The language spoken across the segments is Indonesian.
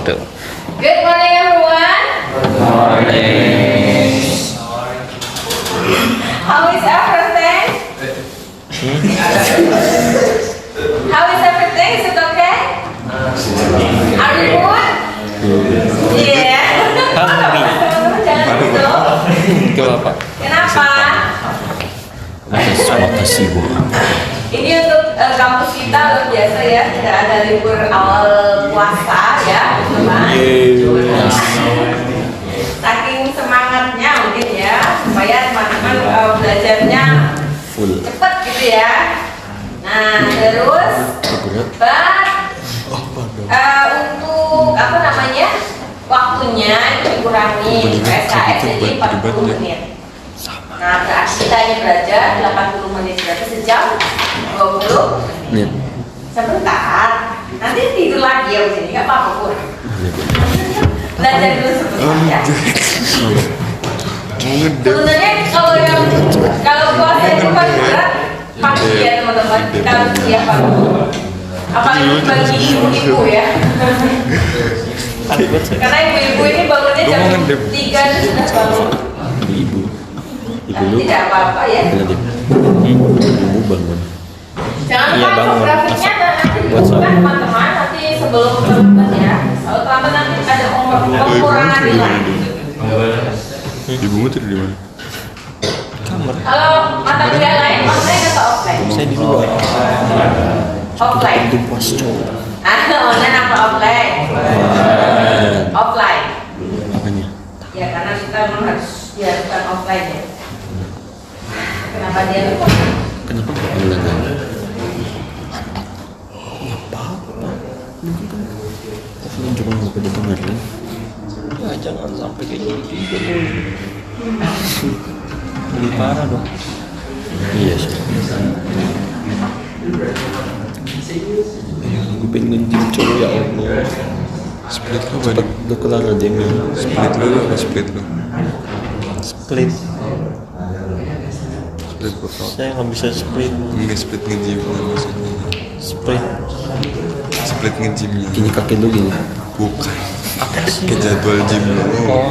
Tuh. Good morning, everyone. Morning. How is everything? How is everything? Is it okay? Are you good? Iya. Teman-teman jangan gitu. Kenapa? Kenapa? Makasih Bu. Ini untuk kampus kita luar biasa ya. Tidak ada libur awal puasa ya, teman-teman. Saking semangatnya mungkin ya, supaya teman-teman belajarnya Full. cepet gitu ya. Nah terus, untuk apa namanya waktunya dikurangi SKS jadi 40 menit. Nah berarti kita ini belajar 80 menit berarti sejam 20 Nih. sebentar. Nanti tidur lagi ya sini nggak apa-apa pun. Belajar dulu sebentar ya. Sebenarnya kalau puasa itu kan berat pagi ya teman-teman, kita harus siap pagi. Apalagi bagi ibu-ibu ya. Karena ibu-ibu ini bangunnya jam 3 sudah bangun. Ibu. Tidak apa-apa ya. Ibu bangun. Jangan Iya, lupa bangun. infografiknya dan nanti Buat dibutuhkan teman-teman nanti sebelum terlambat ya. Kalau terlambat nanti ada pengurangan nilai. Ibumu tidur di mana? Kalau mata kuliah lain online atau offline? Saya di luar. Offline. Itu pos cowok. Online apa offline? Offline. Apanya? Ya karena kita memang harus diharuskan offline ya. Kenapa dia lupa? Kenapa nggak bilang? Apa-apa. Ini cuma mau kedengaran. Ya jangan sampai kayak gitu juga. Lebih parah dong. Iya sih. Gue pengen nge-gym cowok ya Allah. Split lu apa Cepat nih? lu kelar aja nih. Split lu apa split lu? Split. Split workout. Saya nggak bisa split. Enggak split nge-gym lah maksudnya. Split. Split nge-gymnya. Gini kaki lu gini. Bukan. Apa sih? Ke jadwal gym lu. Oh.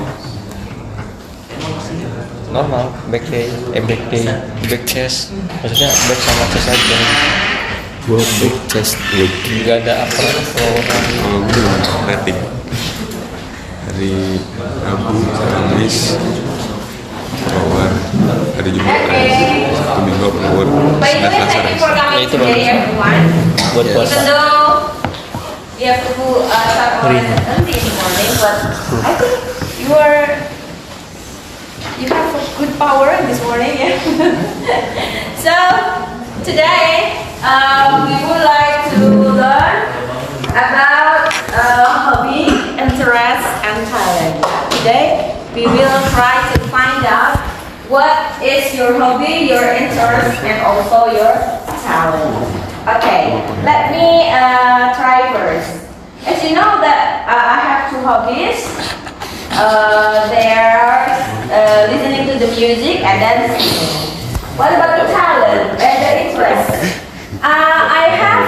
Normal, back day, back chest. Maksudnya back sama chest aja. Gua back chest leg. Gak ada apa Kalau gue rating. Hari Rabu, Kamis, power. Hari Jumat, Sabtu Minggu power. By the way, Selasa thank you for rest. coming Itu today, bagus. everyone. buat Even puasa. though we have to start our lesson early in the morning, but I think you have a good power this morning, yeah. So today we would like to learn about hobby, interest, and talent. Today we will try to find out what is your hobby, your interest, and also your talent. Okay, let me try first. As you know that I have two hobbies. They are listening to the music and then singing. What about the talent and the interest? I have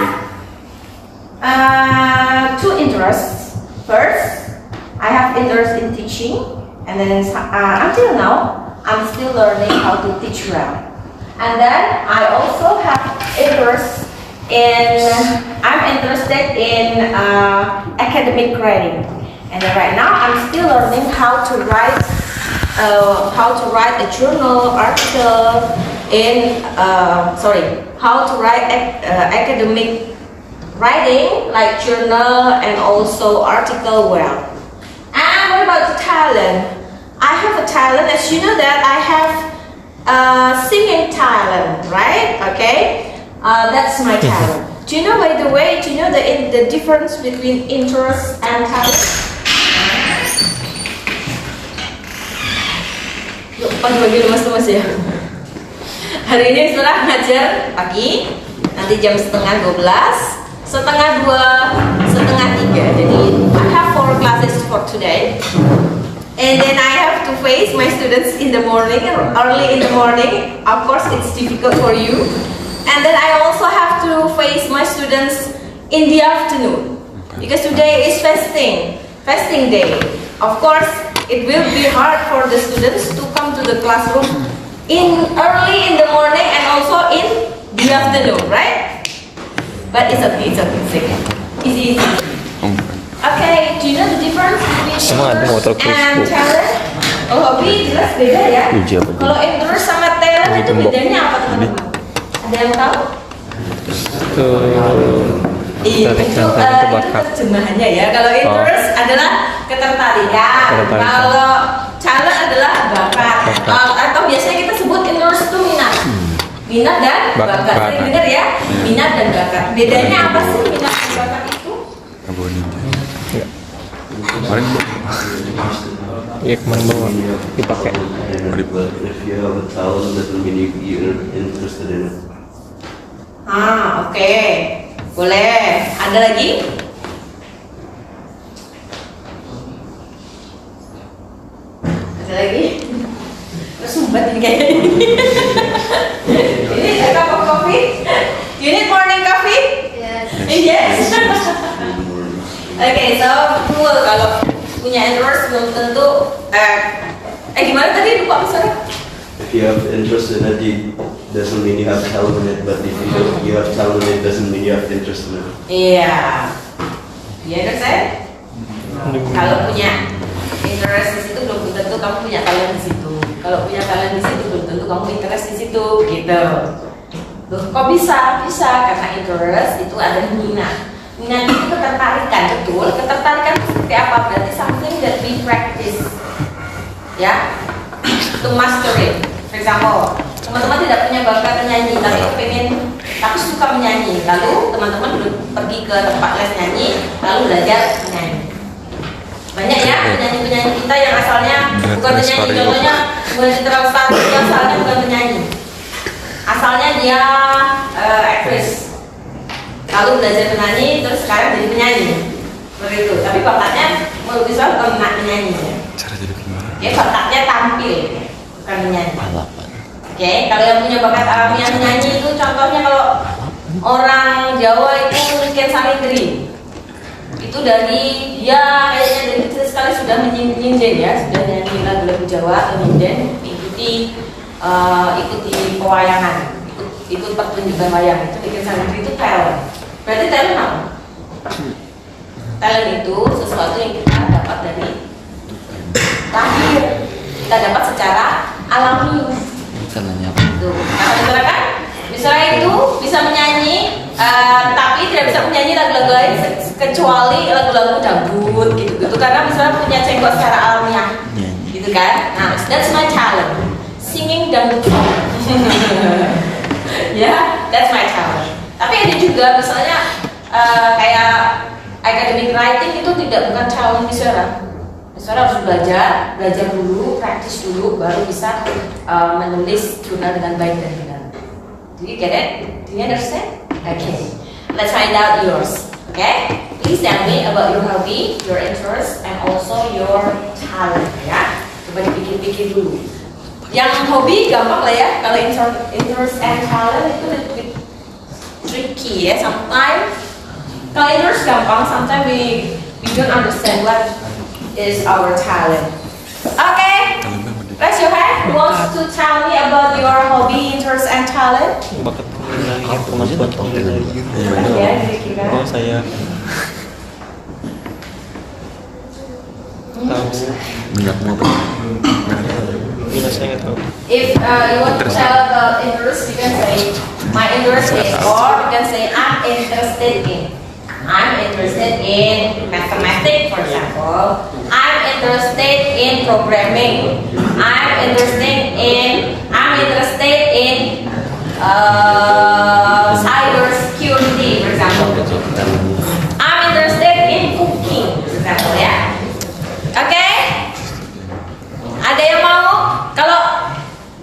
two interests. First, I have interest in teaching, and then until now, I'm still learning how to teach well. And then I also have interest I'm interested in academic writing. And then right now I'm still learning how to write a journal article how to write academic writing like journal and also article well. And what about the talent? I have a talent, as you know that I have singing talent, right? Okay, that's my talent. Do you know, by the way, do you know the difference between interest and talent? Yuk, bagi lemas-lemas ya. Hari ini setelah ngajar pagi, nanti jam setengah 12, setengah 2, setengah 3. Jadi I have 4 classes for today. And then I have to face my students in the morning, early in the morning. Of course, it's difficult for you. And then I also have to face my students in the afternoon because today is fasting. fasting day. Of course, it will be hard for the students to come to the classroom early in the morning and also in the afternoon, right? But it's okay, it's okay. Easy, easy. Okay, do you know the difference between Semua ada interest motor and cruise. talent? Oh, hobi jelas beda ya. Uji apa tuh? Kalau interest sama talent itu Gembok. bedanya apa teman-teman? Ada yang tahu? Itu Itu ketertarikan itu bakat. terjemahannya ya. Kalau interest adalah ketertarikan. Ketertarikan. Kalau talent adalah bakat. Atau biasanya kita sebut interest itu minat. Minat dan bakat. Sering dengar ya? Minat dan bakat. Bedanya apa sih minat dan bakat itu? Abu ninja. Ya. Kemarin Iya kemarin bawa dipakai. If you have a talent, doesn't mean you're interested in it. Oke. Boleh. Ada lagi? Ada lagi? Tersumbat ini kayaknya. Ini ada cup of coffee? You need morning coffee? Yes. Oke, so cool. Kalau punya interest belum tentu gimana tadi lupa misalnya? If you have interest in it, doesn't mean you have talent in it. But if you have talent in it, doesn't mean you have interest in it. Iya. Iya kan saya? Kalau punya interest di situ belum tentu kamu punya talent di situ. Kalau punya talent di situ belum tentu kamu interest di situ, gitu. Loh, kok bisa? Bisa karena interest itu ada minat. Minat itu ketertarikan, betul. Ketertarikan seperti apa? Berarti something that we practice, ya, to master it. For example, teman-teman tidak punya bakat menyanyi, tapi suka menyanyi. Lalu teman-teman pergi ke tempat les nyanyi, lalu belajar menyanyi. Banyak ya penyanyi-penyanyi kita yang asalnya bukan penyanyi, contohnya bukan Citra Lestari, dia asalnya bukan penyanyi, asalnya dia aktris. Lalu belajar menyanyi, terus sekarang jadi penyanyi. Seperti itu. Tapi bakatnya menurut saya bukan menyanyi. cara jadi gimana? Ya bakatnya tampil, bukan menyanyi. Oke, kalau yang punya bakat alamiah menyanyi itu contohnya kalau orang Jawa itu Ken Salitri. Itu dari dia kayaknya dari kecil sekali sudah menyinden ya, sudah nyanyi lagu-lagu Jawa atau nyinden, ikuti pewayangan, ikut pertunjukan wayang. Itu Ken Salitri itu talent. Berarti talent apa? Talent itu sesuatu yang kita dapat dari lahir, kita dapat secara alami. Gitu. Nah, misalnya kan, misalnya itu bisa menyanyi, tapi tidak bisa menyanyi lagu-lagu lain kecuali lagu-lagu dangdut gitu karena misalnya punya cengkok secara alamiah, gitu kan? Nah, that's my talent, singing dangdut song. Ya, that's my talent. Tapi ada juga misalnya kayak academic writing itu bukan talent Misora. Misora harus belajar dulu, praktis dulu, baru bisa menulis jurnal dengan baik dan benar. Do you get it? Do you understand? Okay. Let's find out yours. Okay? Please tell me about your hobby, your interest, and also your talent. Ya. Coba dipikir-pikir dulu. Yang hobi gampang lah ya. Kalau interest and talent itu lebih tricky ya. Sometimes kalau interest gampang, sometimes we don't understand what is our talent. Okay, raise your hand. Who wants to tell me about your hobby, interest, and talent? Bakat pengendalian, kemampuan pengendalian. Ya, kira-kira. Oh saya tahu. Minat motor. Iya saya nggak tahu. If you want to tell about interest, you can say my interest is, or you can say I'm interested in. I'm interested in mathematics, for example. I'm interested in programming. I'm interested in cyber security, for example. I'm interested in cooking, for example, ya. Oke? Ada yang mau? Kalau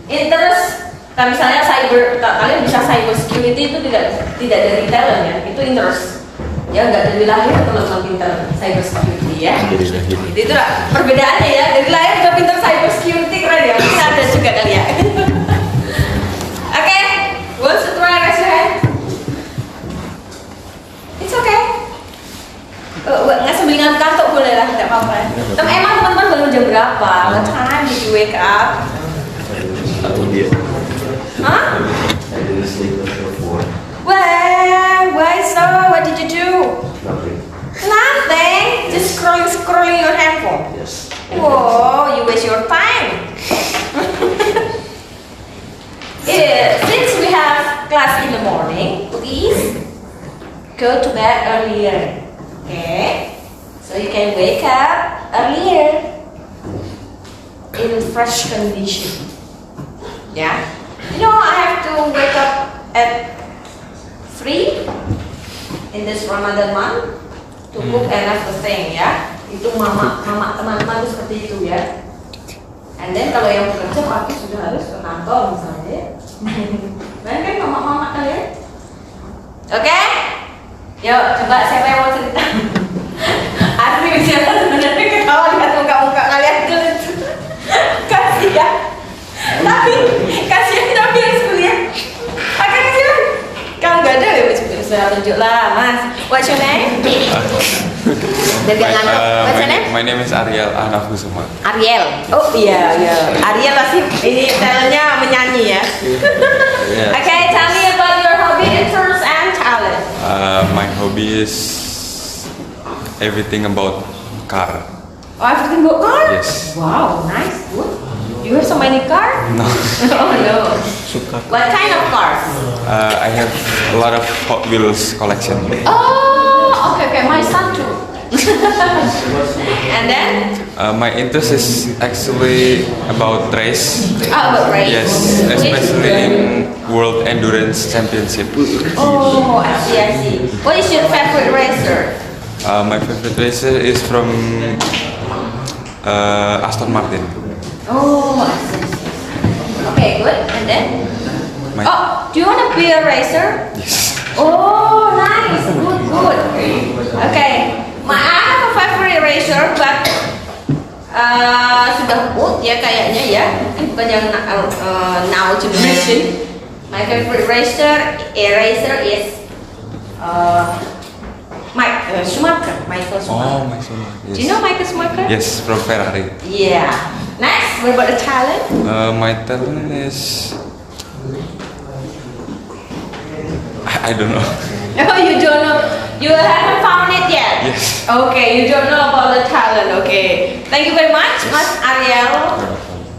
interest, nah misalnya kalian bisa cyber security itu tidak dari talent ya, itu interest. Ya nggak dari lahir teman-teman pintar cyber security ya. Itu lah perbedaannya ya, dari lahir udah pintar cyber security, keren ya. Mungkin ada juga kali ya. Oke, what's the try, raise your hand. It's okay. Nggak sambil ngantuk boleh lah, nggak apa-apa. Emang teman-teman bangun jam berapa? What time did you wake up? Huh? I didn't sleep until 4. Why so? What did you do? Nothing. Nothing. Just scrolling your handphone. Yes. Whoa, you waste your time. Yeah, since we have class in the morning, please go to bed earlier. Okay? So you can wake up earlier in fresh condition. Yeah? You know, I have to wake up at 3 in this Ramadan month to cook and everything, ya. Itu mama teman-teman itu seperti itu ya. And then kalau yang bekerja pagi sudah harus ke kantor misalnya. Banyak kan mama-mama kalian? Oke? Yuk, coba siapa yang mau cerita? Asli bicara sebenarnya ketawa lihat muka-muka kalian itu lucu. Kasihan. Tapi harus kuliah. Oke, kasihan. Kalau nggak ada ya bisa tunjuk lah, Mas. What's your name? My name is Ariel Anaf Kusuma. Ariel. Oh iya. Ariel pasti ini talentnya menyanyi ya. Okay, tell me about your hobby, interests, and talent. My hobby is everything about car. Oh, everything about car? Yes. Wow, nice, good. You have so many cars? No. Oh no. What kind of cars? I have a lot of Hot Wheels collection. Oh, okay, my son too. And then? My interest is actually about race. Oh, about race. Yes, especially in World Endurance Championship. Oh, I see. What is your favorite racer? My favorite racer is from Aston Martin. Oh, I see. Okay, good. And then? My- Oh, do you want to be a racer? Yes. Oh, nice. Good. Okay. I have a favorite racer, but sudah old ya kayaknya ya. Ini bukan yang now generation. My favorite racer is Michael Schumacher. Oh, my son. Do you know Michael Schumacher? Yes, from Ferrari. Yeah. Next, what about the talent? My talent is I don't know. Oh, you don't know. You haven't found it yet? Yes. Okay, you don't know about the talent. Okay. Thank you very much, Mas Ariel.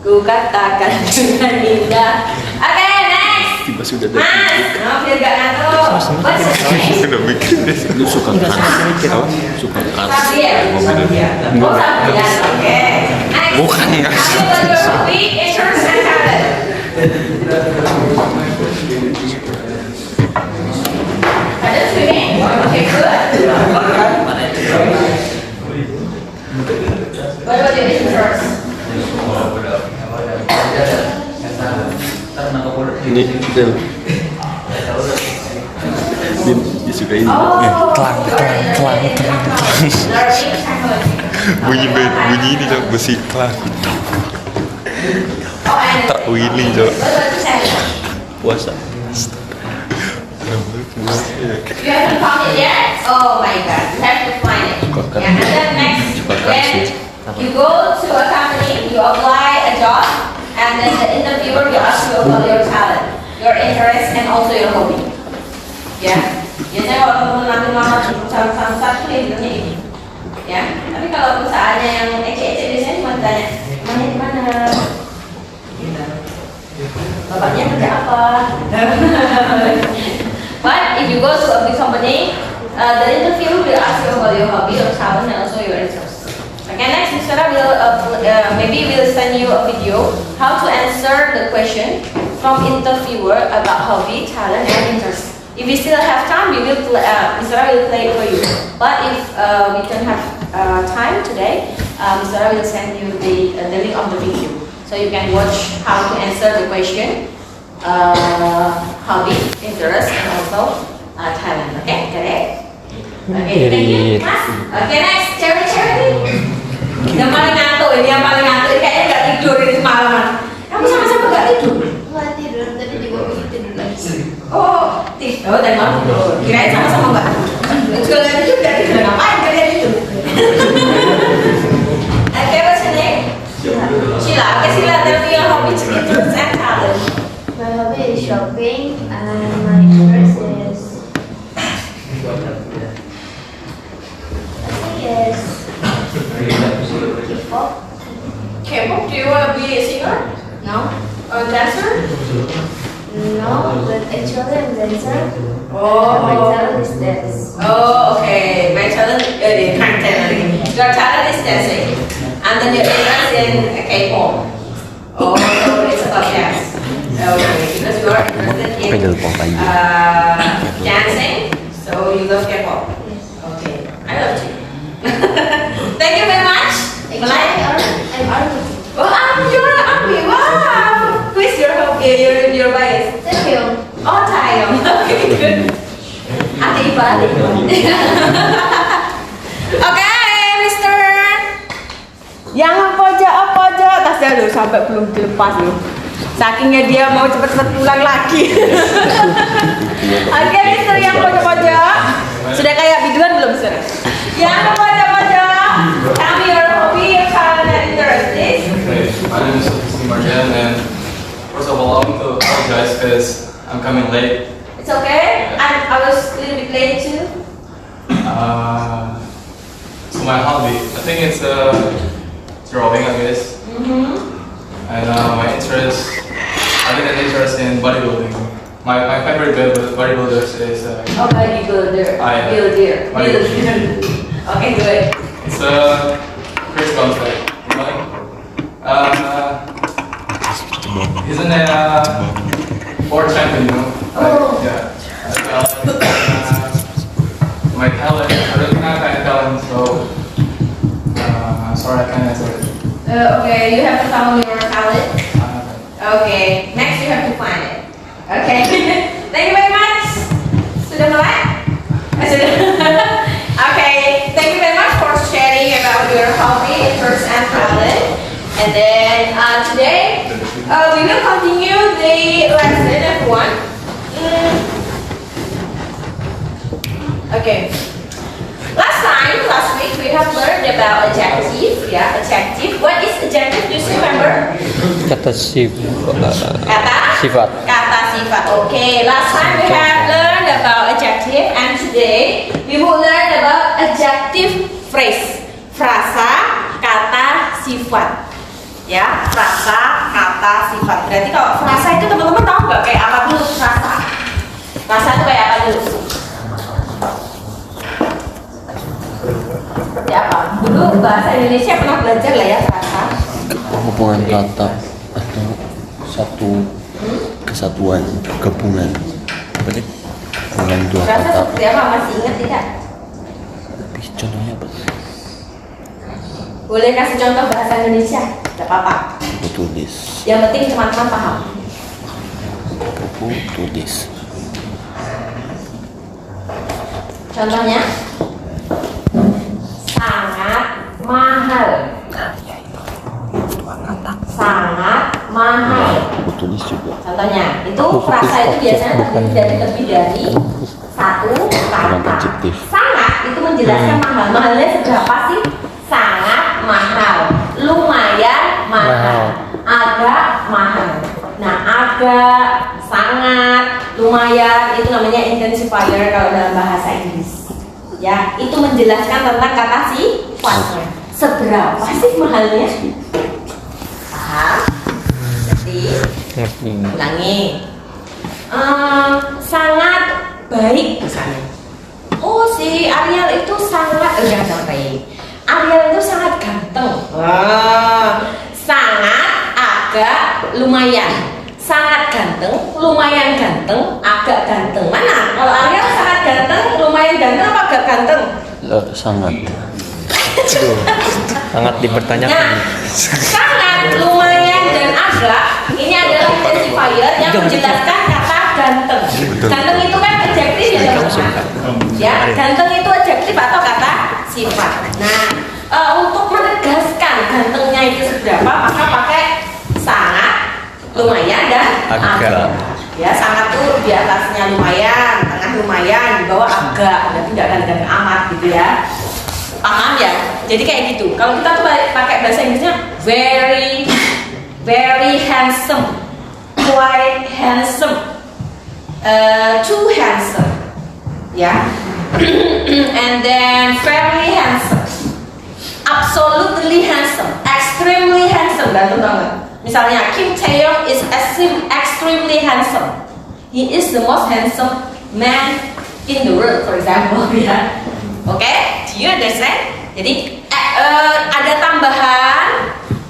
Ku katakan dengan indah. Okay, next. Tiba sudah Mas, biar gak ngantuk. What's your name? Udah bikin deh. Lu suka kan? Suka kan? Sabrian. Oh, Sabrian. Okay. Next. Bukan, enggak. Tell me about your hobby, interests, and talent. Ada swimming? Okay, good. What about your interests? Ini Del. Disukai. Oh, Klang. learning psychology. Bunyi ini cok besi klang. Oh, and Tak Willy cok. what about the talent? Puasa. You haven't found it yet? Oh my god, you have to find it. Yeah, and then next, when you go to a company, you apply a job, and then the interviewer will ask you about your talent, your interest, and also your hobby. Ya, biasanya kalau teman-teman nanti ngelamar di perusahaan satu ya bilangnya ini. Ya, tapi kalau perusahaannya yang ece-ece biasanya cuma tanya, mana di mana? Gitu. Bapaknya kerja apa? But if you go to a big company, the interview will ask you about your hobby, your talent, and also your interest. Okay, next, Mr. will maybe we'll send you a video how to answer the question from interviewer about hobby, talent, and interest. If we still have time, we will Mr. will play it for you. But if we don't have time today, Mr. will send you the link of the video, so you can watch how to answer the question. Hobby, interest, and also talent. Okay, got it? Okay, thank you, Mas. Okay, next, Cherry. Yang paling ngantuk ini, kayaknya nggak tidur ini semalaman. Kamu sama-sama nggak tidur? Nggak tidur, tadi juga pengen tidur lagi. Oh, tidur. Oh, tadi malam tidur. Kirain sama-sama nggak tidur. Juga nggak tidur, ngapain kalian itu? K-pop. K-pop? Do you want to be a singer? No. Or a dancer? No, but actually I'm dancer. Oh. My talent is dance. Oh, okay. My talent, your talent is dancing, and then your interest in K-pop. Oh, so it's about dance. Okay, because you are interested in dancing, so you love K-pop. Okay, I love you. Thank you very much. I'm army. Oh, you're an army. Wow. Who is your bias? Thank you. Oh, Taeyong. Okay, good. Ate Ipa. Oke, Mister. Yang pojok, tasnya lo sampai belum dilepas lo. Sakingnya dia mau cepet-cepet pulang lagi. Oke, Mister yang pojok. Sudah kayak biduan belum, Mister? Yang pojok. Tell me your hobby, your talent, and interest. My name is Marjan, and first of all, I want to apologize because I'm coming late. It's okay. I was a little bit late too. So my hobby, I think it's drawing, I guess. And my interest, I think an interest in bodybuilding. My favorite bodybuilders is Oh, bodybuilder. Bodybuilder. Okay, good. it's Chris Bumstead. You know him? He's an world champion, you know. Oh. Yeah. My talent, I don't have kind of talent, so sorry I can't answer it. Okay, you have to found your talent. Okay, next you have to find it. Okay, thank you very much. Sudah mulai? Sudah. Okay, thank you very much for sharing about your hobby, interest, and talent. And then today we will continue the lesson, everyone. Okay. Last week we have learned about adjective. Yeah, adjective. What is adjective? Do you remember? Kata sifat. Kata sifat. Okay. Last time we have learned about adjective, and today we will learn about adjective phrase. Frasa, kata, sifat. Ya, frasa, kata, sifat. Berarti kalau frasa itu teman-teman tahu nggak kayak apa dulu frasa? Frasa itu kayak apa dulu? Ya apa? Dulu bahasa Indonesia pernah belajar lah ya frasa. Hubungan kata atau satu kesatuan gabungan. Berarti dengan dua Frasa kata. seperti apa? Masih ingat tidak? Contohnya apa? Boleh kasih contoh bahasa Indonesia? Tidak apa-apa. Buku tulis. Yang penting teman-teman paham. Buku tulis. Contohnya sangat mahal. Sangat mahal. Buku tulis juga. Contohnya, itu frasa itu biasanya terdiri dari lebih dari satu Dengan kata. adjektif. Sangat itu menjelaskan mahal. Mahalnya seberapa sih? Sangat mahal. Lumayan mahal. Agak mahal. Nah, agak, sangat, lumayan itu namanya intensifier kalau dalam bahasa Inggris. Ya, itu menjelaskan tentang kata sifatnya. Seberapa sih mahalnya? Paham? Jadi, ulangi. Sangat baik misalnya. Oh, si Ariel itu sangat baik. Ariel itu sangat ganteng. Sangat, agak, lumayan. Sangat ganteng, lumayan ganteng, agak ganteng. Mana? Kalau Ariel sangat ganteng, lumayan ganteng, apa agak ganteng? Sangat. Sangat dipertanyakan. Nah, sangat, lumayan, dan agak ini adalah intensifier yang menjelaskan kata ganteng. Ganteng itu kan adjektif ya, teman-teman. Ya, ganteng itu adjektif atau kata sifat. Nah, untuk menegaskan gantengnya itu seberapa, maka pakai sangat, lumayan, dan agak. Ya, sangat tuh di atasnya lumayan, tengah lumayan, di bawah agak. Berarti nggak ganteng amat gitu ya. Paham ya? Jadi kayak gitu. Kalau kita tuh pakai bahasa Inggrisnya very, very handsome, quite handsome, too handsome, ya. And then very handsome, absolutely handsome, ganteng banget. Misalnya Kim Tae-young is extremely handsome. He is the most handsome man in the world, for example. Ya. Oke, do you understand? Jadi ada tambahan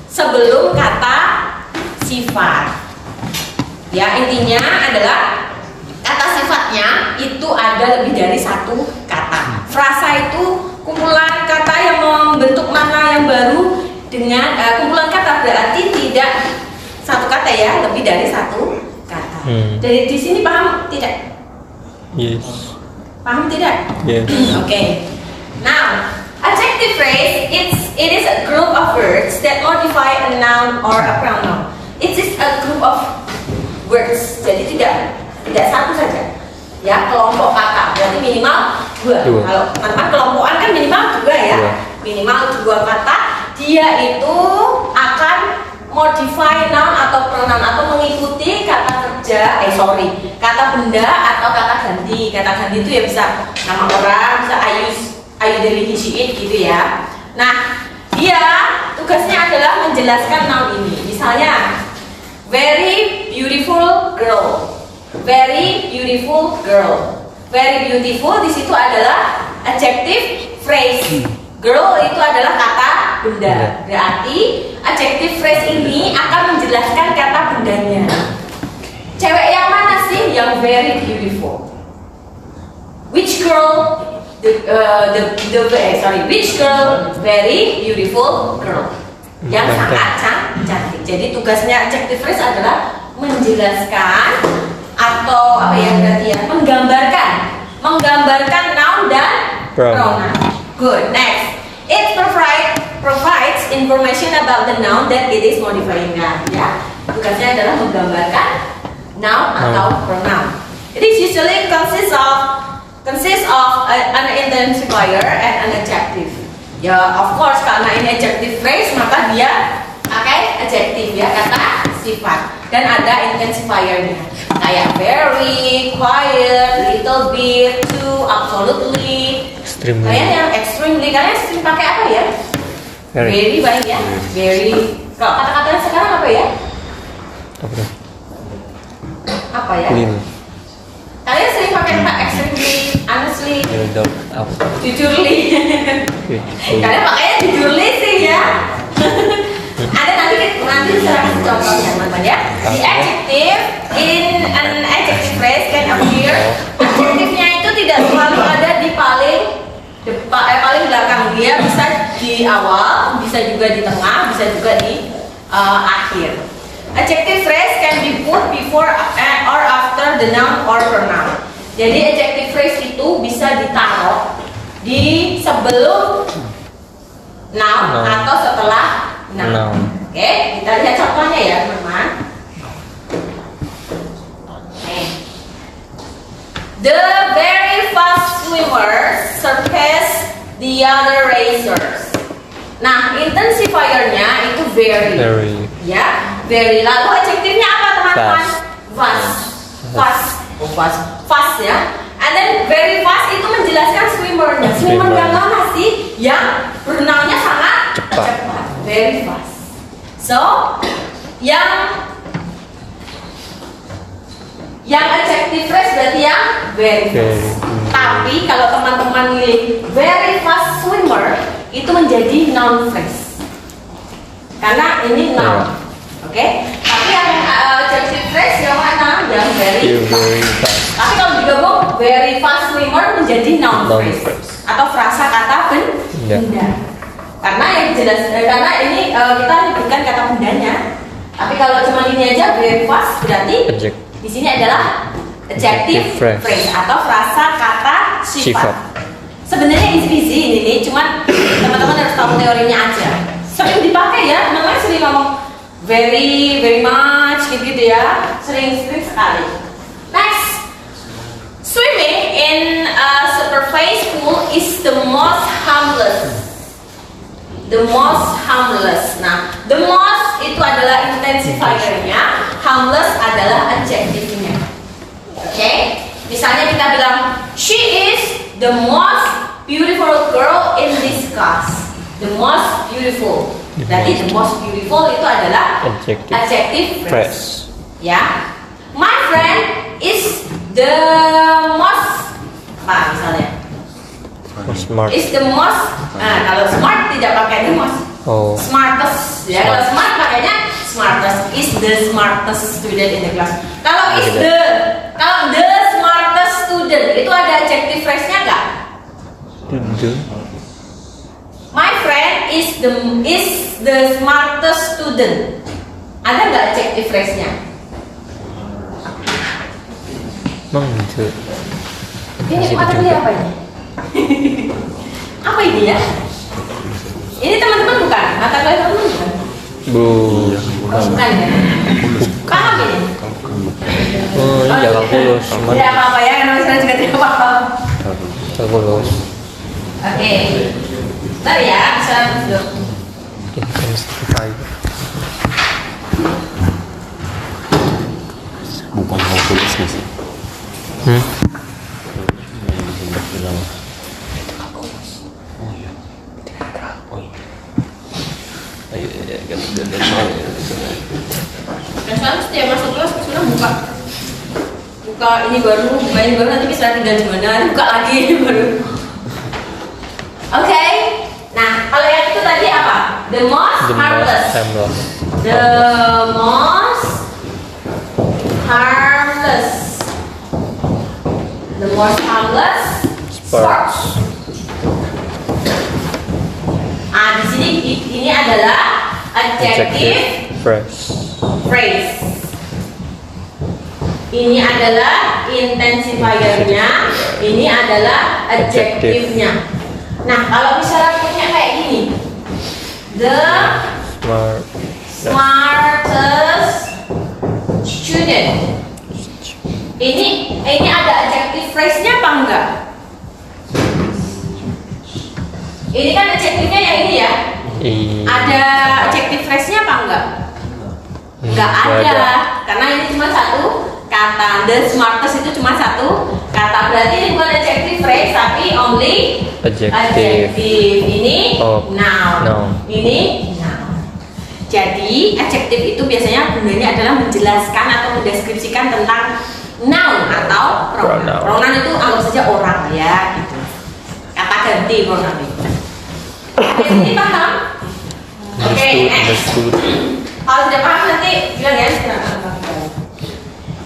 sebelum kata sifat. Ya, intinya adalah kata sifatnya itu ada lebih dari satu kata. Frasa itu kumpulan kata yang membentuk makna yang baru dengan kumpulan kata, berarti tidak satu kata ya, lebih dari satu kata. Jadi di sini paham tidak? Yes. Paham tidak? Yes. Okay. Now, adjective phrase it is a group of words that modify a noun or a pronoun. It is a group of words. Jadi tidak satu saja. Ya, kelompok kata berarti minimal dua. Kalau teman-teman kelompokan kan minimal dua ya. Minimal dua kata. Dia itu akan modify noun atau pronoun atau mengikuti kata kerja, kata benda atau kata ganti. Kata ganti itu ya bisa nama orang, bisa I usually he she it gitu ya. Nah, dia tugasnya adalah menjelaskan noun ini. Misalnya, very beautiful girl. Very beautiful girl. Very beautiful di situ adalah adjective phrase. Girl itu adalah kata benda. Berarti adjective phrase ini akan menjelaskan kata bendanya. Cewek yang mana sih yang very beautiful? Which girl? Which girl? Very beautiful girl. Yang sangat cantik. Jadi tugasnya adjective phrase adalah menjelaskan atau apa ya berarti ya, menggambarkan noun dan pronoun. Good. Next, it provides information about the noun that it is modifying. Ya, tugasnya adalah menggambarkan noun atau pronoun. It is usually consists of an intensifier and an adjective. Ya, of course karena ini adjective phrase maka dia pakai adjective ya, kata sifat, dan ada intensifiernya kayak very, quiet, little bit, too, absolutely. Extremely. Kalian yang extremely, kalian sering pakai apa ya? Very baik ya. Very. Kalau kata-katanya sekarang apa ya? Apa ya? Kalian sering pakai kata extremely, honestly, jujurly. Kalian pakainya jujurly sih ya. Ada nanti saya kasih contohnya teman-teman ya. The adjective in an adjective phrase can appear. Adjektifnya itu tidak selalu ada di paling belakang. Dia bisa di awal, bisa juga di tengah, bisa juga di akhir. Adjective phrase can be put before or after the noun or pronoun. Jadi adjective phrase itu bisa ditaruh di sebelum noun atau setelah noun. Oke, kita lihat contohnya ya teman-teman. The very fast swimmers surpass the other racers. Nah, intensifiernya itu very. Ya, very. Lalu adjektifnya apa teman-teman? Fast ya. And then very fast itu menjelaskan swimmernya. Swimmer yang mana sih? Yang berenangnya sangat cepat. Very fast. So, yang adjective phrase berarti yang very fast. Tapi kalau teman-teman milih very fast swimmer itu menjadi noun phrase. Karena ini noun. Oke? Tapi yang adjective phrase yang mana? Yang very fast. Tapi kalau digabung very fast swimmer menjadi noun phrase atau frasa kata benda. Karena yang jelas karena ini kita menyebutkan kata bendanya. Tapi kalau cuma ini aja very fast berarti di sini adalah adjective phrase atau frasa kata sifat. Sebenarnya easy ini, cuman teman-teman harus tahu teorinya aja. Sering dipakai ya, namanya sering ngomong very much gitu ya, sering sekali. Next, swimming in a surface pool is the most harmless. The most harmless. Nah, the most itu adalah intensifiernya, harmless adalah adjektifnya. Oke? Misalnya kita bilang she is the most beautiful girl in this class. The most beautiful. Berarti the most beautiful itu adalah Adjective. adjective phrase. Phrase. Ya, my friend is the most apa misalnya? Smart. Is the most. Nah, kalau smart tidak pakai the most. Oh. Smartest. Ya, kalau smart pakainya smartest. Is the smartest student in the class. Kalau the smartest student itu ada adjective phrase-nya nggak? Do. My friend is the smartest student. Ada nggak adjective phrase-nya? Mangju. Ini mata kuliah apa ini? Apa ini ya? Ini teman-teman bukan? Mata kuliah teman-teman bukan? Bu. Oh, bukan ya? Paham ini? Oh iya kalkulus. Cuman Tidak apa-apa ya, karena saya juga tidak paham. kalkulus. Oke. Bentar ya, saya duduk. Intensify. Bukan kalkulusnya sih. Dan sekarang setiap masuk kelas sudah buka ini baru, nanti bisa tinggal di mana, buka lagi ini baru. Oke. Nah, kalau yang itu tadi apa? The most The harmless. most harmless. The most harmless. The most harmless sports. Ah, di sini ini adalah adjective Phrase. phrase. Ini adalah intensifiernya, ini adalah adjective-nya. Nah, kalau misalnya punya kayak gini, the Smart. smartest student. Ini ada adjective phrase-nya apa enggak? Ini kan adjective-nya yang ini ya. Ada adjective phrase-nya apa enggak? Enggak ada, karena ini cuma satu kata. The smartest itu cuma satu kata. Berarti ini bukan adjective phrase, tapi only Adjective. Ini noun. Noun. Ini noun. Jadi adjective itu biasanya gunanya adalah menjelaskan atau mendeskripsikan tentang noun atau pronoun. Pronoun. Pronoun itu anggap saja orang ya, gitu. Kata ganti pronoun itu. Ini paham? Oke, next. Kalau tidak paham nanti bilang ya.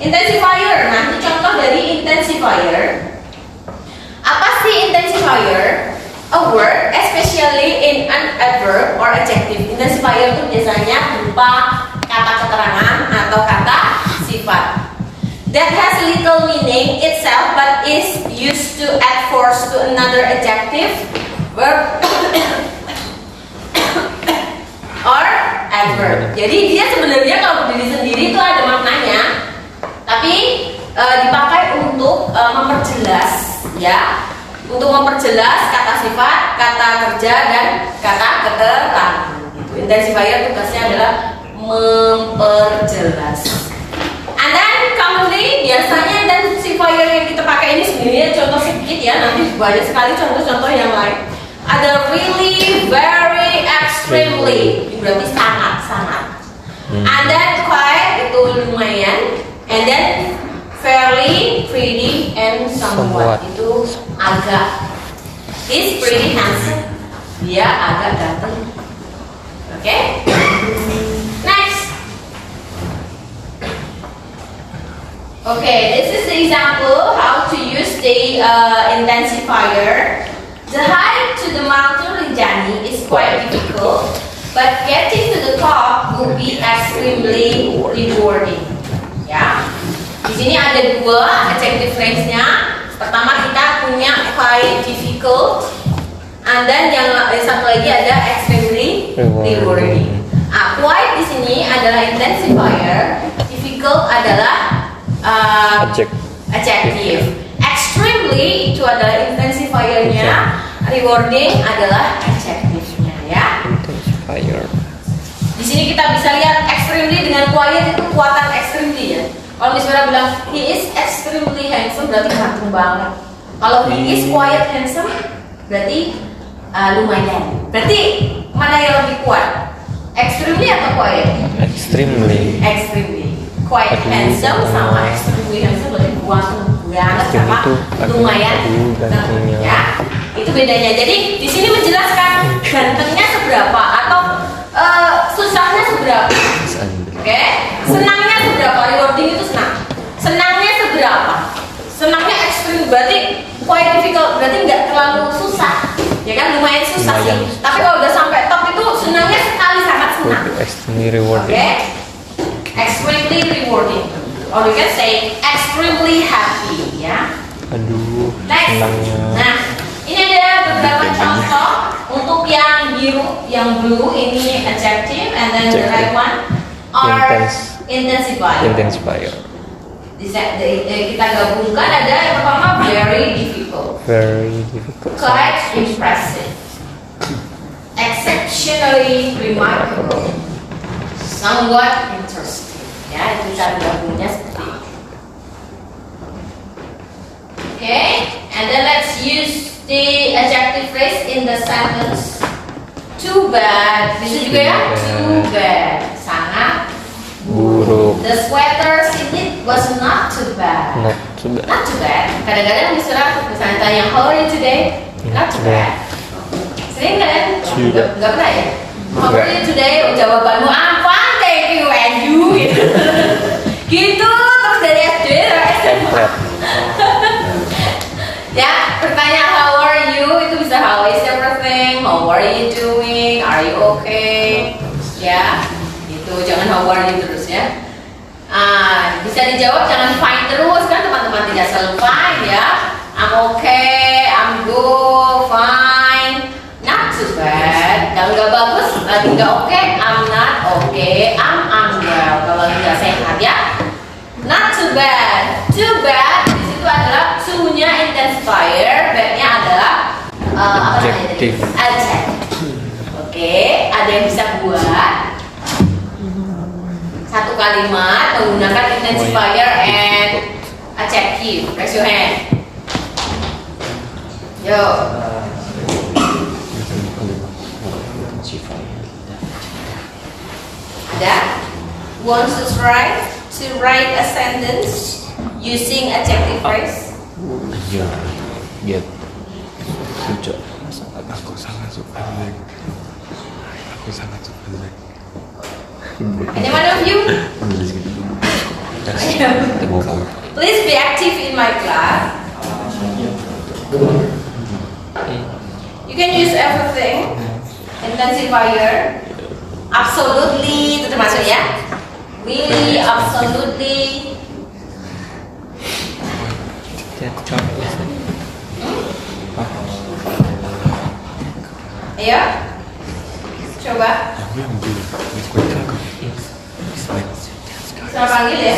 Intensifier. Nah, ini contoh dari intensifier. Apa sih intensifier? A word, especially in an adverb or adjective. Intensifier itu biasanya berupa kata keterangan atau kata sifat that has little meaning itself but is used to add force to another adjective, verb, or adverb. Jadi dia sebenarnya kalau berdiri sendiri itu ada maknanya, tapi dipakai untuk memperjelas, ya, untuk memperjelas kata sifat, kata kerja dan kata keterangan. Gitu. Intensifier tugasnya adalah memperjelas. And then commonly biasanya intensifier yang kita pakai ini sebenarnya contoh sedikit ya, nanti banyak sekali contoh-contoh yang lain. Ada really, very, extremely, berarti sangat-sangat. And then quite itu lumayan, and then fairly, pretty, and somewhat itu agak. He's pretty handsome, dia agak ganteng. Oke? Next. Okay, this is the example how to use the intensifier. The hike to the mountain Rinjani is quite difficult, but getting to the top will be extremely rewarding. Ya, di sini ada dua adjective phrase-nya. Pertama kita punya quite difficult, and then yang satu lagi ada extremely rewarding. Quite di sini adalah intensifier, difficult adalah adjective. Extremely itu adalah intensifiernya, rewarding adalah adjective-nya ya. Intensifier. Di sini kita bisa lihat extremely dengan quiet itu kekuatan extremely ya. Kalau misalnya bilang he is extremely handsome berarti ganteng banget. Kalau he is quiet handsome berarti lumayan. Berarti mana yang lebih kuat? quiet? Extremely. Extremely. Quite handsome sama extremely handsome berarti ganteng banget sama Itu lumayan gantengnya. ya. Itu bedanya. Jadi di sini menjelaskan gantengnya seberapa atau susahnya seberapa. Oke? Senangnya seberapa? Rewarding itu senang. Senangnya seberapa? Senangnya ekstrim berarti quite difficult berarti nggak terlalu susah. Ya kan lumayan susah sih. Tapi kalau udah sampai top itu senangnya sekali sangat senang. Extremely rewarding. Okay? Extremely rewarding. Or you can say extremely happy, ya. Aduh, Next. senangnya. Nah, ini ada beberapa contoh untuk yang biru, yang blue ini adjective, and then the right one are intensifier. Intensifier. Kita gabungkan ada yang pertama very difficult, Very difficult. quite impressive, exceptionally remarkable, somewhat interesting. Ya, itu cara gabungnya seperti itu. Okay, and then let's use the adjective phrase in the sentence. Too bad. Bisa juga ya? Too bad. Sangat Buruk. The sweaters in it was not too bad. Not too bad. Not too bad. Kadang-kadang di surat misalnya tanya how are you today? Not too bad. Sering kan? Enggak pernah ya? How are you today? Jawabanmu apa? Thank you and you gitu. Gitu terus dari SD sampai SMA. Ya, pertanyaan how are you itu bisa how is everything? How are you doing? Are you okay? Ya, itu jangan how are you terus ya. Bisa dijawab jangan fine terus kan teman-teman, tidak selalu fine ya. I'm okay, I'm good, fine, not too bad. Kalau nggak bagus, lagi nggak oke, I'm not okay, I'm unwell. Kalau nggak sehat ya, not too bad. Too bad di situ adalah to-nya intensifier, bad-nya adalah apa namanya tadi? Adjective. Adjective. Oke, ada yang bisa buat satu kalimat menggunakan intensifier and adjective. Raise your hand. Yo. Ada? Wants to write a sentence using adjective phrase. Ya, get. Sejak. Aku sangat suka Zack. Aku sangat suka Zack. Anyone of you? Please be active in my class. You can use everything. Intensifier. Absolutely itu termasuk ya. Really, absolutely. Ayo. Coba. Saya panggil ya.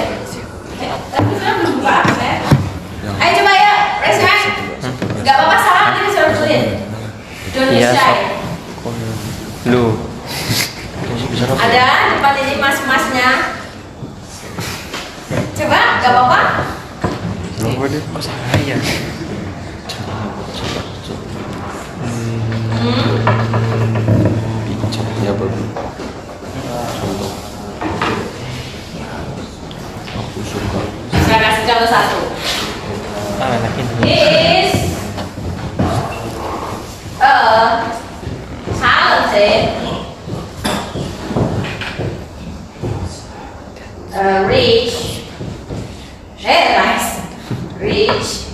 Tapi saya belum buka absen. Ayo coba ya, raise hand. Gak apa-apa salah nanti bisa betulin. Don't be Iya, shy. Lu. Ada depan ini mas-masnya. Coba, gak apa-apa. Kenapa dia? Kok saya? Ya bagus. Contoh. Aku suka. Saya kasih contoh satu. Anak ini. Is a talented, rich, nice, rich.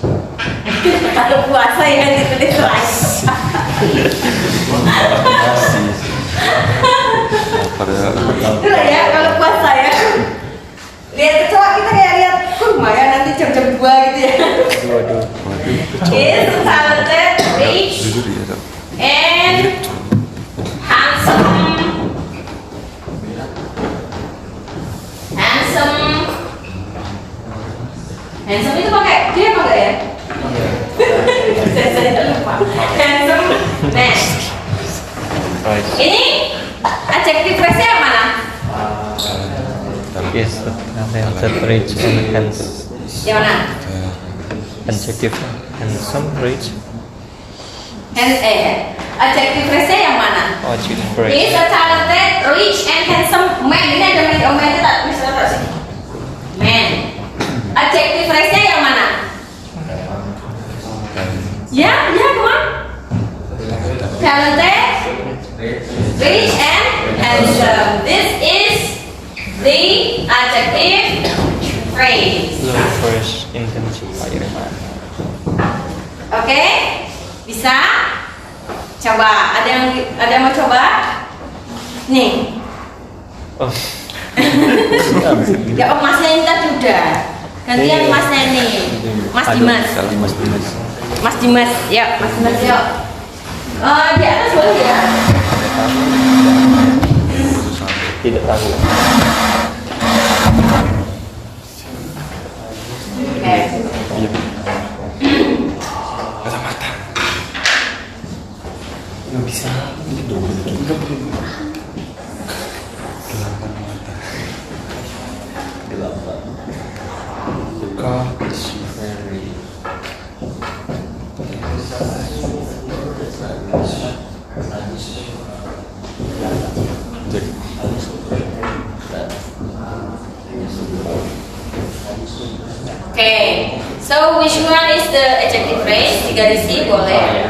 Kalau puasa ya ditulis rice. Padahal Itulah ya kalau puasa ya. Lihat kecoa kita kayak lihat kurma ya nanti jam-jam 2 gitu ya. Waduh. Is talented, rich, jujur ya Zak. and handsome. Handsome itu pakai dia apa enggak ya? Saya lupa. Handsome, next. Right. Ini adjective phrase-nya yang mana? Yes, talented, rich, and handsome. Yang mana? Adjective handsome, rich. adjective phrase yang mana? Oh, adjective He phrase. is a talented, rich, and handsome man. Ini ada man itu tak bisa taruh sini. Man. Adjective phrase-nya yang mana? Ya, come on. Talented, rich, and handsome. This is the adjective phrase. Low first intensifier. Oke, bisa? Coba. Ada yang mau coba? Nih. Oh, Ya, Mas Neni tadi udah. Gantian Mas Neni. Mas aduh, Dimas. salah Mas Dimas. Mas Dimas, ya, Mas Dimas, yuk. Di atas boleh ya? Tidak tahu. Oke. Iya. Kacamata. Nggak bisa. God is very Okay, so which one is the adjective phrase? Digarisi boleh.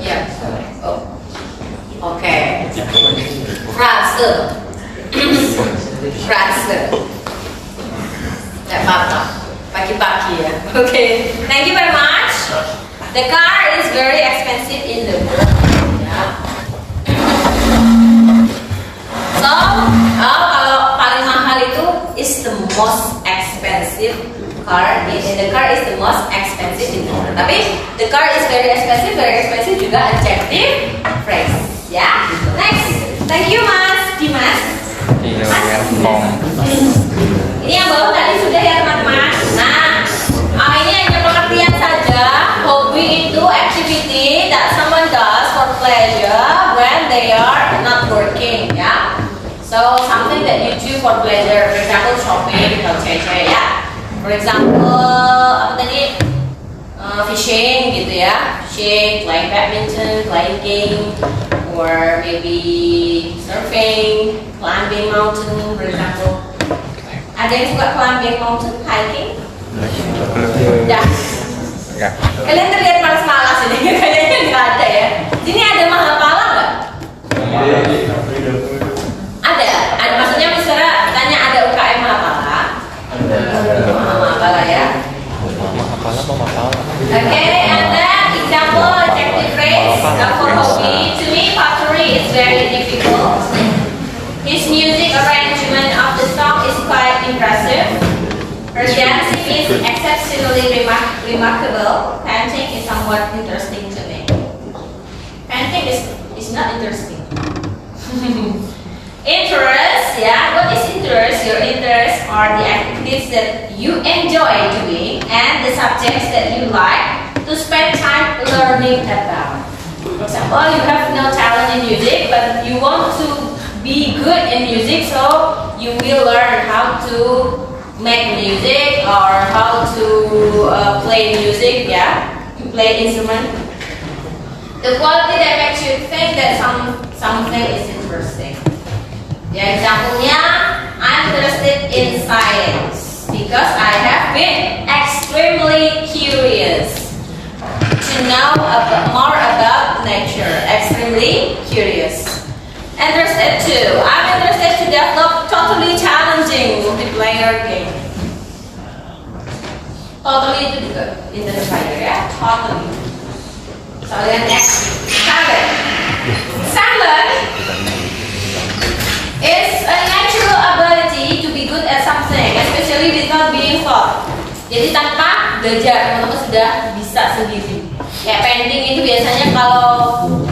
Ya. Oh. Oke. Frase. Frase. Tidak apa-apa. Pagi-pagi ya. Okay. Thank you very much. The car is very expensive in the world. Yeah. So, kalau paling mahal itu is the most expensive car. The car is the most expensive in the world. Tapi the car is very expensive juga adjective phrase. Ya. Next. Thank you Mas Dimas. Iya, welcome. Ini yang bawah tadi sudah ya teman-teman. Nah, ini hanya pengertian saja. Hobi itu activity that someone does for pleasure when they are not working, ya. So something that you do for pleasure, for example shopping atau cece, ya. For example, apa tadi? Fishing gitu ya. Fishing, playing badminton, playing game, or maybe surfing, climbing mountain, for example. Ada yang suka climbing mountain, hiking? Ya. Ya. Kalian terlihat malas-malas ini, kayaknya nggak ada ya. Sini ada Mahapala nggak? Ada maksudnya misalnya tanya ada UKM Mahapala? Mahapala ya. Mahapala. Okay, and then example adjective phrase for hobby. To me, pottery is very difficult. His music arrangement of the song is quite impressive. Her dancing is exceptionally remarkable. Painting is somewhat interesting to me. Painting is not interesting. Interest, yeah. What is interest? Your interests are the activities that you enjoy doing and the subjects that you like to spend time learning about. For example, you have no talent in music, but you want to be good in music, so you will learn how to make music or how to play music, yeah, play instrument. The quality that makes you think that something is interesting. Ya, example-nya, I'm interested in science because I have been extremely curious to know more about nature. Extremely curious. Interested too. I'm interested to develop totally challenging multiplayer game. Totally itu juga identifier ya. Totally. Soalnya next. Talent is a natural ability to be good at something, especially without being taught. Jadi tanpa belajar, teman-teman sudah bisa sendiri. Kayak painting itu biasanya kalau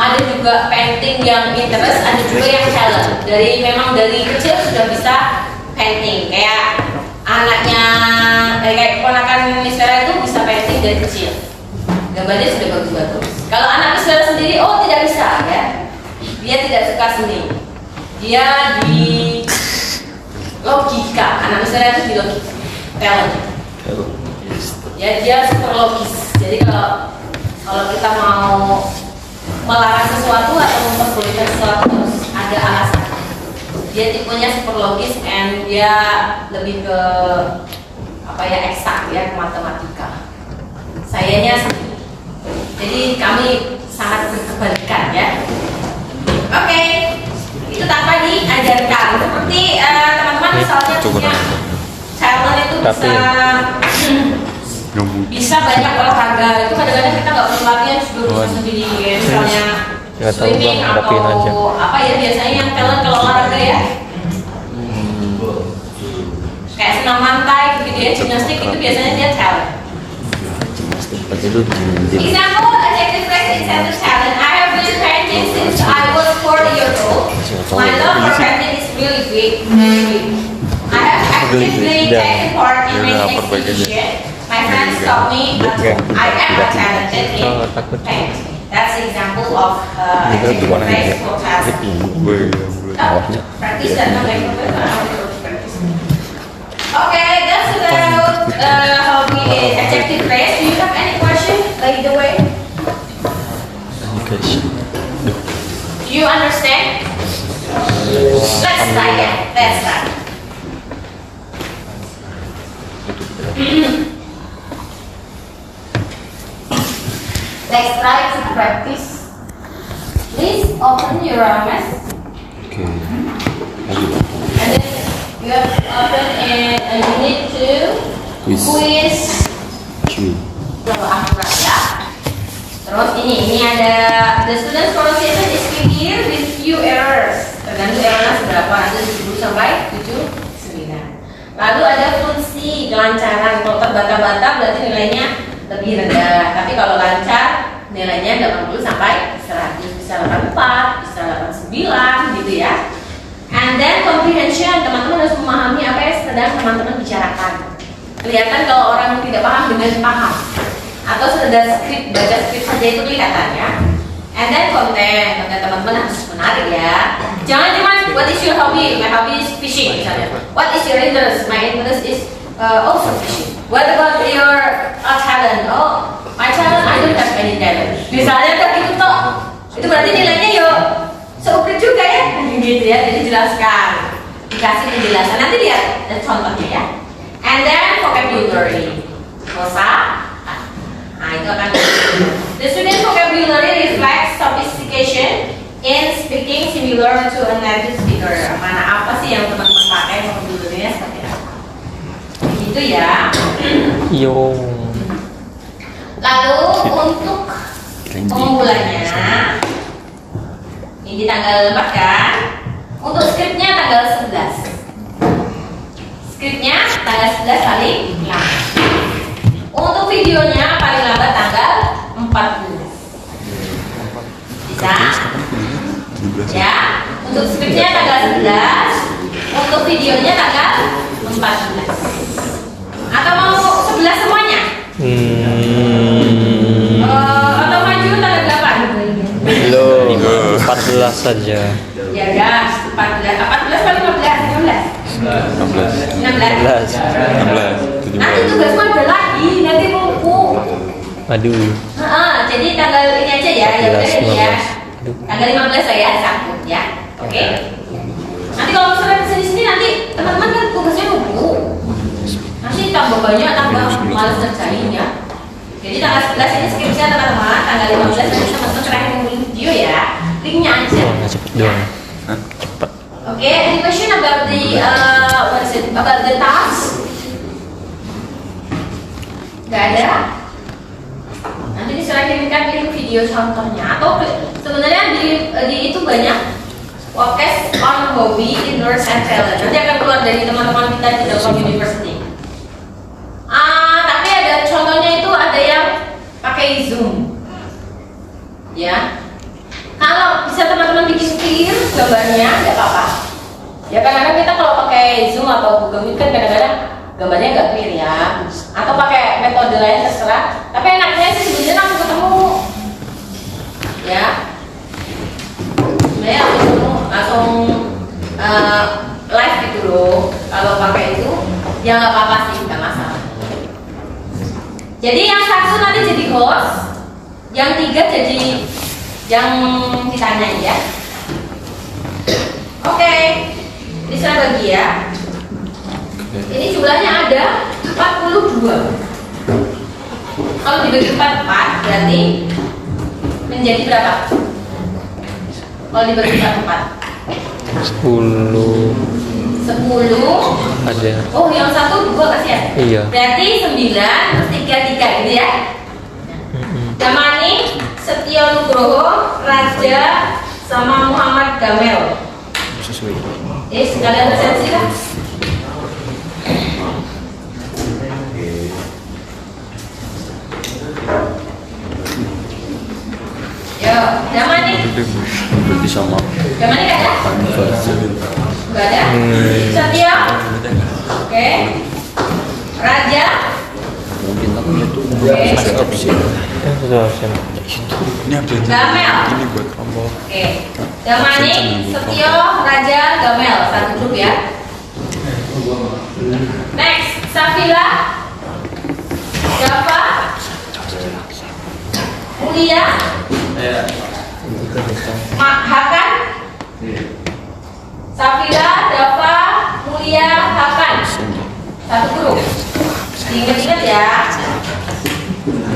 ada juga painting yang interest, ada juga yang talent. Memang dari kecil sudah bisa painting. Kayak anaknya, kayak keponakan Miss Vera itu bisa painting dari kecil. Gambarnya sudah bagus-bagus. Kalau anak Miss Vera sendiri, tidak bisa ya. Dia tidak suka seni. Dia di logika, anak misalnya itu di logika, talent. Ya dia super logis. Jadi kalau kita mau melarang sesuatu atau memperbolehkan sesuatu harus ada alasan. Dia tipenya super logis and dia lebih ke apa ya, eksak ya, ke matematika. Sayanya sendiri. Jadi kami sangat berkebalikan ya. Oke, itu tanpa diajarkan. Seperti teman-teman misalnya punya talent itu bisa banyak olahraga. Itu kadang-kadang kita nggak perlu latihan sudah bisa sendiri. Ya. Misalnya swimming atau apa ya, biasanya yang talent kalau olahraga ya. Kayak senam lantai gitu ya, gimnastik itu biasanya dia talent. Example, adjective phrase instead of talent. I have been painting since I was 4 years old. My love for painting is really great. I have actively taken part in many exhibitions. My friends taught me I am a talented in painting. That's the example of adjective phrase for talent. Practice that Okay, that's about how we adjective phrase. Do you have any question, by the way? Do you understand? Let's try it. Let's try. Let's try to practice. Please open your RMS. Okay. And then you have to open and you need to quiz akurat ya. Terus ini ada the student's pronunciation is clear with few errors. Tergantung errornya seberapa, ada 10 sampai 79. Lalu ada fungsi kelancaran. Kalau terbata-bata berarti nilainya lebih rendah. Tapi kalau lancar nilainya 80 sampai 100, bisa 84, bisa 89 gitu ya. And then comprehension, teman-teman harus memahami apa yang sedang teman-teman bicarakan. Kelihatan kalau orang yang tidak paham dengan paham. Atau sudah skrip, baca skrip saja itu kelihatan ya. And then konten teman-teman harus menarik ya. Jangan cuma what is your hobby? My hobby is fishing misalnya. What is your interest? My interest is also fishing. What about your talent? Oh, my talent I don't have any talent. Misalnya kan gitu toh. Itu berarti nilainya yo seuprit juga ya, gitu ya. Jadi jelaskan, dikasih penjelasan. Nanti lihat contohnya ya. And then vocabulary, kosa. Nah itu akan. The student vocabulary reflects sophistication in speaking similar to a native speaker. Mana apa sih yang teman-teman pakai vocabulary-nya seperti apa? Gitu ya. Yo. Lalu untuk pengumpulannya, ini tanggal 4 kan? Untuk skripnya tanggal 11. Skripnya tanggal 11 paling lambat. Untuk videonya paling lambat tanggal 14. Bisa? Ya. Untuk skripnya tanggal 11. Untuk videonya tanggal 14. Atau mau 11 semuanya? Atau maju tanggal 8? Belum. 14 saja. Ya udah, 14 paling 15. 16. 16. Nanti tugasmu ada lagi, nanti numpuk. Aduh. Jadi tanggal ini aja ya, ya udah ini ya. 14. Tanggal 15 saya sambut ya. Oke. Nanti kalau misalnya kesini nanti teman-teman kan tugasnya numpuk. Nanti tambah banyak, tambah malas ngerjain ya. Jadi tanggal 11 ini skripsinya teman-teman, tanggal 15 nanti teman-teman terakhir ngumpulin video ya. Linknya aja. Cepet doang. Okay, any question about the what is it? About the task? Gak ada? Nanti diserahkan link video contohnya. Atau sebenarnya di itu banyak podcast on hobby, interest and talent. Nanti akan keluar dari teman-teman kita di Telkom University. Tapi ada contohnya itu ada yang pakai Zoom. Ya. Kalau bisa teman-teman bikin clear gambarnya, nggak apa-apa. Ya kadang-kadang kita kalau pakai Zoom atau Google Meet kan kadang-kadang gambarnya nggak clear ya. Atau pakai metode lain terserah. Tapi enaknya sih sebenarnya langsung ketemu. Ya. Sebenarnya langsung live gitu loh. Kalau pakai itu ya nggak apa-apa sih, nggak masalah. Jadi yang satu nanti jadi host, yang tiga jadi yang ditanyai ya. Oke, ini saya bagi ya. Ini jumlahnya ada 42. Kalau dibagi 44 berarti menjadi berapa? Kalau dibagi 44 10 ada. Oh, yang satu 2 kasih ya? Iya. Berarti 9 terus 3 gitu ya? Damani, Setio Nugroho, Raja, sama Muhammad Gamel. Sesuai. Sekalian resepsi lah. Yo, Damani. Berarti sama. Damani gak ada? Gak ada? Setio? Oke. Raja? Mungkin aku itu Oke. opsi. Ini update. Gamel. Ini buat kamu. Oke. Damani, Setio, Raja, Gamel. Satu grup ya. Next, Safila, Java, Mulia, Hakan, Safila, Java, Mulia, Hakan. Satu grup. Ingat-ingat ya.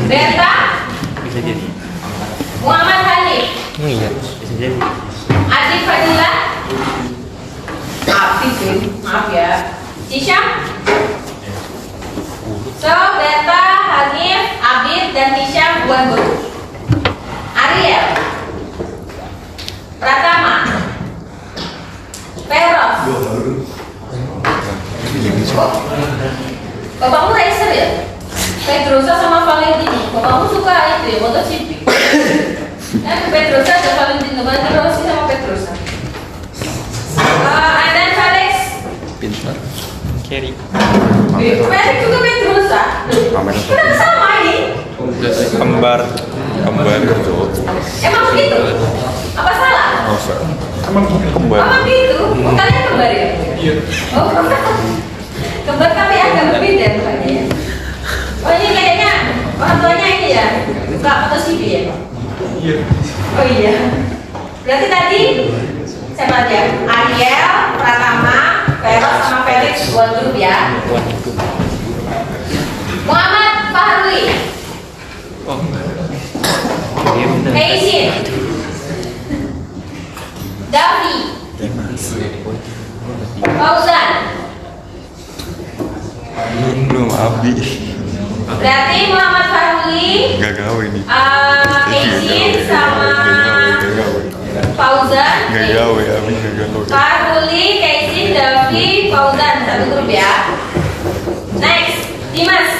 Berta, Bisa jadi. Muhammad Hanif, Iya. Bisa jadi. Adi Fadila, maaf ya. Hisham. So, Berta, Hanif, Abid, dan Hisham buat guru. Ariel, Pratama, Feros. Bapakmu racer ya? Pedrosa sama Valentino. Bapakmu suka itu ya, MotoGP. Pedrosa ada Valentino, Rossi sama Pedrosa. And then Felix. Pintar. Carry. Felix juga Pedrosa. Kenapa sama ini? Kembar. Emang begitu? Apa salah? Emang kembar. Emang gitu? Oh, kalian kembar ya? Iya. Oh, kembar kami agak berbeda rupanya ya. Oh, ini kayaknya orang tuanya ini ya? Buka MotoGP ya? Iya. Oh iya. Berarti tadi siapa aja? Ariel, Pratama, Feros sama Felix buat grup ya. Muhammad Fahruli, Heisin, Davi, Fauzan. Belum Abi. Berarti Muhammad Fahruli, Gak gawe nih. Heisin sama Fauzan. Gak gawe, Abi gak gawe. Fahruli, Heisin, Davi, Fauzan satu grup ya. Next, Dimas,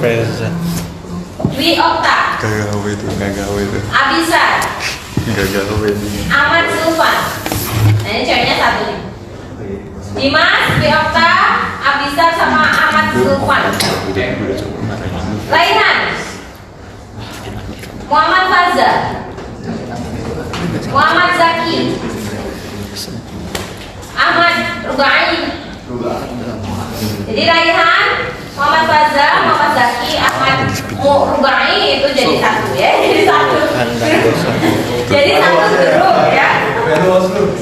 Reza. Dwi Okta, Gak gawe tuh, gak gawe tuh. Abisar, Gak gawe nih. Ahmad Sulfan. Nah ini ceweknya satu nih. Dimas, Dwi Okta, Abisar sama Ahmad Sulfan. Raihan, Muhammad Faza, Muhammad Zaki, Ahmad Rubai. Jadi Raihan, Muhammad Faza, Muhammad Zaki, Ahmad Rubai itu jadi satu ya. Jadi satu. Jadi satu grup ya.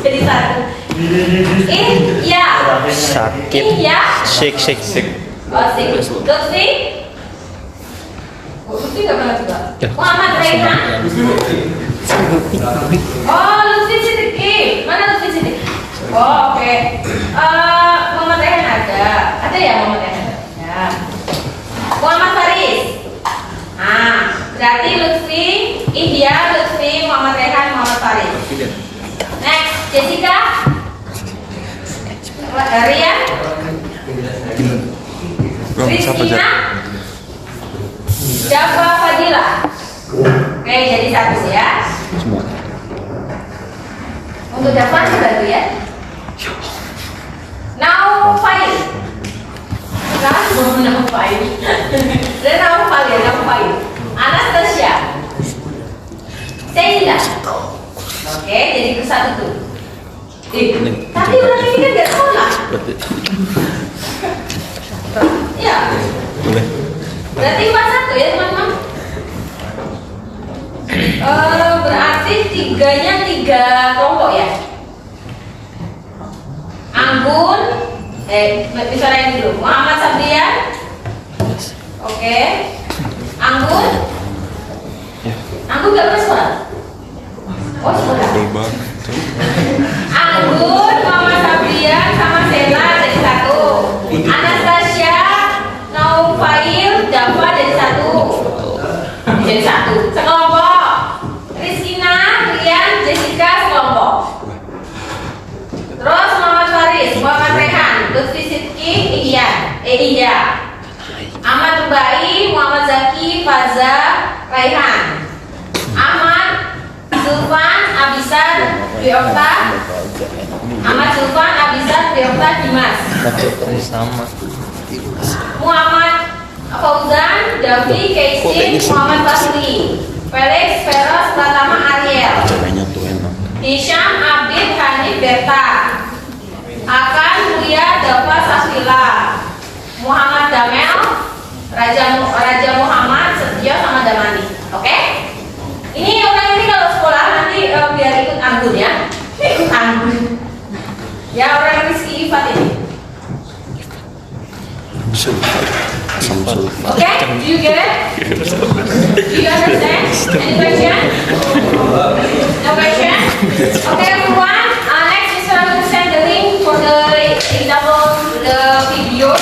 Jadi satu. Iya. Sakit. Iya. Shake. Oh, sik. Lutfi. Oh, Lutfi nggak pernah juga. Ya. Muhammad Raihan. Oh, Lutfi Siddiqi. Mana Lutfi Siddiqi? Oh, oke. Muhammad Raihan ada ya Muhammad Raihan? Ya. Muhammad Faris. Nah, berarti Lutfi, India, Lutfi, Muhammad Raihan, Muhammad Faris. Next, Jessica. Rian. Christina. Java Fadila. Oke, jadi satu ya. Untuk Java bantu ya. Now file. Now file. Dan now file. Anastasia. Sheila. Oke, jadi satu tuh. Tapi orang ini kan nggak sekolah. Ya. Boleh. Berarti 41 ya teman-teman. Berarti tiganya 3 kelompok ya. Anggun, bisa lain dulu. Muhammad Sabrian. Oke. Anggun. Anggun nggak pernah sekolah. Oh sekolah. Bang. Anggun, Muhammad Sabrian sama Sela dari 1. Anastasia, Naufail, Dava dari 1. Jadi 1. Sekelompok. Rizkina, Rian, Jessica sekelompok. Terus Muhammad Faris, Muhammad Rehan, Lutfi Sidki, Iya. Ahmad Rubai, Muhammad Zaki, Faza, Raihan. Ahmad Zulfan, Abisar, Dwi-Okta. Ahmad Zulfan, Abisar, Dwi-Okta, Dimas. Sama. Muhammad Fauzan, Davi, Keisin, Muhammad Basri. Felix, Feros, Pratama, Ariel. Hisham, Abid, Hanif, Berta. Akan, Mulia, Dava, Saswila. Muhammad Damel, Raja Muhammad, Setio, sama Damani. Oke? Ini orang ini kalau sekolah nanti biar ikut Anggun ya. Ikut Anggun. Ya orang Rizky Ifat ini. Okay, do you get it? Do you understand? Any question? No question? Okay, everyone. Next is to send the link for the example, the video.